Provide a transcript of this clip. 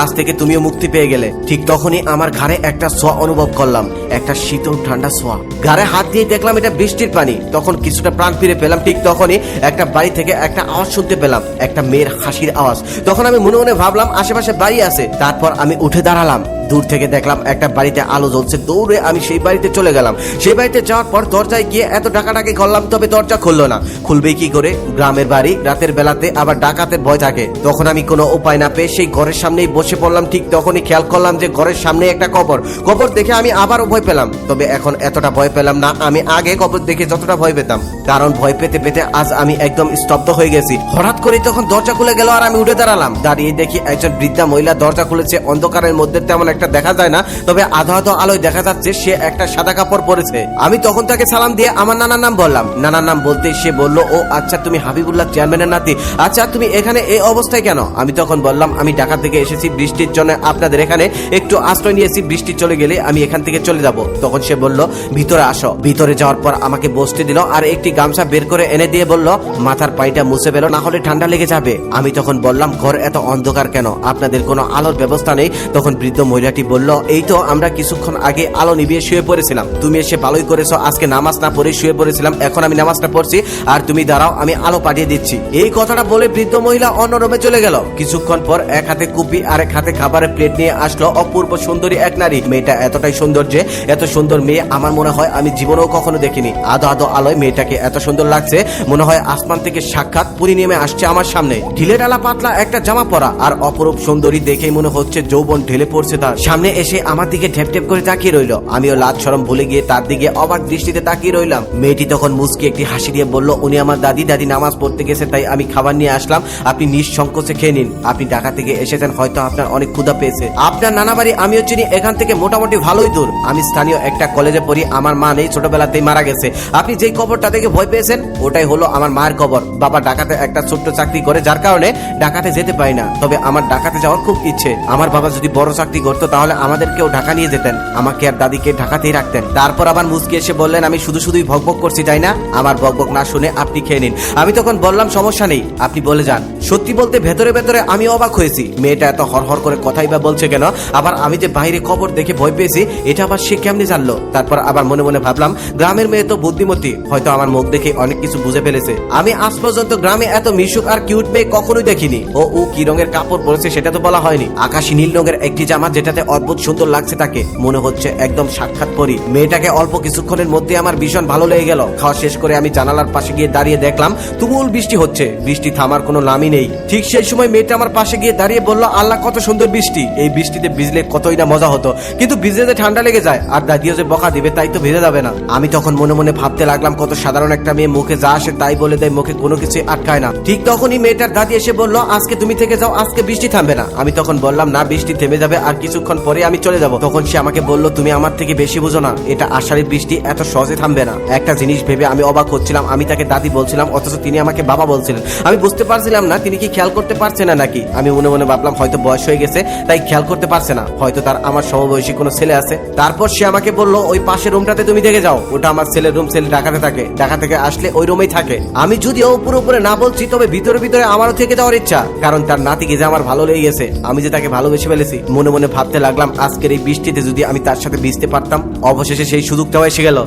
আজ থেকে তুমিও মুক্তি পেয়ে গেলে। ঠিক তখনই আমার ঘাড়ে একটা ছোঁয়া অনুভব করলাম, একটা শীতল ঠান্ডা ছোঁয়া। ঘাড়ে হাত দিয়ে দেখলাম এটা বৃষ্টির পানি। তখন কিছুটা প্রাণ ফিরে পেলাম। ঠিক তখনই একটা বাড়ি থেকে একটা আওয়াজ শুনতে পেলাম, একটা মেয়ের হাসির আওয়াজ। তখন আমি মনে মনে ভাবলাম আশেপাশে বাড়ি আছে। তারপর আমি উঠে দাঁড়ালাম। দূর থেকে দেখলাম একটা বাড়িতে আলো জ্বলছে। দৌড়ে আমি সেই বাড়িতে চলে গেলাম। সেই বাড়িতে যাওয়ার পর দরজায় গিয়ে এত ডাকাডাকি করলাম, তবে দরজা খুললো না। খুলবে কি করে? গ্রামের বাড়ি, রাতের বেলাতে আবার ডাকাতের ভয় থাকে। তখন আমি কোনো উপায় না পেয়ে সেই ঘরের সামনেই বসে পড়লাম। ঠিক তখনই খেয়াল করলাম যে ঘরের সামনে একটা কবর। কবর দেখে আমি আবারও ভয় পেলাম, তবে এখন এতটা ভয় পেলাম না আমি আগে কবর দেখে যতটা ভয় পেতাম। কারণ ভয় পেতে পেতে আজ আমি একদম স্তব্ধ হয়ে গেছি। হঠাৎ করে তখন দরজা খুলে গেল আর আমি উঠে দাঁড়ালাম। দাঁড়িয়ে দেখি একজন বৃদ্ধা মহিলা দরজা খুলেছে। অন্ধকারের মধ্যে তেমন একটা দেখা যায় না, তবে আধো আধো আলোয় দেখা যাচ্ছে সে একটা সাদা কাপড় পরেছে। আমি তখন তাকে সালাম দিয়ে আমার নানার নাম বললাম। নানার নাম বলতে সে বলল, ও আচ্ছা তুমি হাবিবুল্লাহ চেয়ারম্যানের নাতি, আচ্ছা তুমি এখানে এই অবস্থায় কেন? আমি তখন বললাম আমি ঢাকা থেকে এসেছি, বৃষ্টির জন্য আপনাদের এখানে একটু আশ্রয় নিয়েছি, বৃষ্টি চলে গেলে আমি এখান থেকে চলে যাব। তখন সে বলল ভিতরে আসো। ভিতরে যাওয়ার পর আমাকে বসতে দিল আর একটি গামছা বের করে এনে দিয়ে বলল মাথার পানিটা মুছে ফেলো, না হলে ঠান্ডা লেগে যাবে। আমি তখন বললাম ঘর এত অন্ধকার কেন? আপনাদের কোনো আলোর ব্যবস্থা নেই? তখন বৃদ্ধ মহিলাটি বলল, এই তো আমরা কিছুক্ষণ আগে আলো নিভিয়ে শুয়ে পড়েছিলাম, তুমি এসে ভালোই করেছো। আজকে নামাজ না পড়ে শুয়ে পড়েছিলাম, এখন আমি নামাজটা পড়ছি আর তুমি দাঁড়াও আমি আলো পাঠিয়ে দিচ্ছি। এই কথাটা বলে বৃদ্ধ মহিলা অন্য রুমে চলে গেল। কিছুক্ষণ পর এক হাতে কুপি আর এক হাতে খাবারের প্লেট নিয়ে আসলো অপূর্ব সুন্দরী এক নারী। মেয়েটা এতটাই সুন্দর যে এত সুন্দর মেয়ে আমার মনে হয় আমি জীবনেও কখনো দেখিনি। আধো আধো আলোয় মেয়েটাকে এত সুন্দর লাগছে, মনে হয় আসমান থেকে সাক্ষাৎ পুরি নেমে আসছে আমার সামনে। ঢিলে ডালা পাতলা একটা জামা পরা আর অপরূপ সুন্দরী দেখেই মনে হচ্ছে যৌবন ঢেলে পড়ছে তার সামনে। এসে আমার দিকে ঢেপ ঢেপ করে তাকিয়ে রইল। আমিও লাজ শরম ভুলে গিয়ে তার দিকে অবাক দৃষ্টিতে তাকিয়ে রইলাম। মেয়েটি তখন মুচকি একটি হাসি দিয়ে বলল, উনি আমার দাদি, দাদি নামাজ পড়তে গেছে তাই আমি খাবার নিয়ে আসলাম, আপনি নিঃসংকোচে খেয়ে নিন। আপনি ঢাকা থেকে এসেছেন, হয়তো আপনার অনেক ক্ষুধা পেয়েছে। আপনার নানা বাড়ি আমিও চিনি, এখান থেকে মোটামুটি ভালোই দূর। আমি স্থানীয় একটা কলেজে পড়ি, আমার মা নেই, ছোটবেলাতেই মারা গেছে। আপনি যেই কবরটা থেকে ভয় পেয়েছেন ওটাই হলো আমার মায়ের কবর। বাবা ঢাকাতে একটা ছোট্ট চাকরি করে, যার কারণে ঢাকাতে যেতে পারি না, তবে আমার ঢাকাতে যাওয়ার খুব ইচ্ছে। আমার বাবা যদি বড় চাকরি করতো তাহলে আমাদেরকেও ঢাকা নিয়ে যেতেন, আমাকে আর দাদিকে ঢাকাতেই রাখতেন। তারপর আবার মুচকি এসে বললেন, আমি শুধু শুধুই ভকভক করছি তাই না? আমার বকবক না শুনে আপনি খেয়ে নিন। আমি তখন বললাম সমস্যা নেই, আপনি বলে যান। সত্যি বলতে ভেতরে ভেতরে আমি অবাক হয়েছি, মেয়েটা এত হরহর করে কথাই বা বলছে কেন? আবার আমি যে বাইরে কবর দেখে ভয় পেয়েছি এটা আবার সে কেমনে জানলো? তারপর আবার মনে মনে ভাবলাম গ্রামের মেয়ে তো বুদ্ধিমতী, হয়তো আমার মুখ দেখে অনেক কিছু বুঝে ফেলেছে। আমি আজ পর্যন্ত গ্রামে এত মিশুক আর কিউট মেয়ে কখনোই দেখিনি। ও কি রঙের কাপড় পরেছে সেটা তো বলা হয়নি। আকাশী নীল রঙের একটি জামা যেটাতে অদ্ভুত সুন্দর লাগছে তাকে, মনে হচ্ছে একদম সাক্ষাৎ পরি। মেয়েটাকে অল্প কিছুক্ষণের মধ্যে আমার ভীষণ ভালো লেগে গেল। খাওয়া শেষ করে আমি জানালার পাশে গিয়ে দাঁড়িয়ে দেখলাম তুমুল বৃষ্টি হচ্ছে, বৃষ্টি থামার কোনো নামই নেই। ঠিক সেই সময় মেয়েটা আমার পাশে গিয়ে দাঁড়িয়ে বলল, আল্লাহ কত সুন্দর বৃষ্টি, এই বৃষ্টিতে ভিজলে কতই না মজা হতো, কিন্তু ভিজলে যে ঠান্ডা লেগে যায় আর দাদিও যে বকা দিবে তাই তো ভিজে যাবে না। আমি তখন মনে মনে ভাবতে লাগলাম কত সাধারণ একটা মেয়ে, মুখে যা আসে তাই বলে দেয়, মুখে কোনো কিছু আটকায় না। ঠিক তখনই মেয়েটার দাদি এসে বলল, আজকে তুমি থেকে যাও, আজকে বৃষ্টি থামবে না। আমি তখন বললাম না, বৃষ্টি থেমে যাবে আর কিছুক্ষণ পরে আমি চলে যাব। তখন সে আমাকে বলল, তুমি আমার থেকে বেশি বুঝো না, এটা আষাঢ়ি বৃষ্টি এত সহজে থামবে না। একটা জিনিস ভেবে আমি অবাক হচ্ছিলাম, আমি তাকে দাদি বলছিলাম অথচ তিনি আমাকে বাবা বলছিলেন। আমি বুঝতে পারছিলাম না তিনি কি খেয়াল করতে পারছে না নাকি। আমি মনে মনে ভাবলাম হয়তো বয়স হয়ে গেছে তাই খেয়াল করতে পারছে না, হয়তো তার আমার সমবয়সী কোনো ছেলে আছে। তারপর সে আমাকে বলল, ওই পাশের রুমটাতে তুমি দেখে যাও, ওটা আমার ছেলের রুম, ছেলে ঢাকাতে থাকে, ঢাকা থেকে আসলে ওই রুমেই থাকে। আমি যদিও উপরে উপরে না বলছি, তবে ভিতরে ভিতরে আমারও থেকে যাওয়ার ইচ্ছা, কারণ তার নাতিকে যে আমার ভালো লেগে গেছে, আমি যে তাকে ভালোবেসে ফেলেছি। মনে মনে ভাবতে লাগলাম আজকের এই বৃষ্টিতে যদি আমি তার সাথে ভিজতে পারতাম। অবশেষে সেই সুযোগটাও এসে গেল।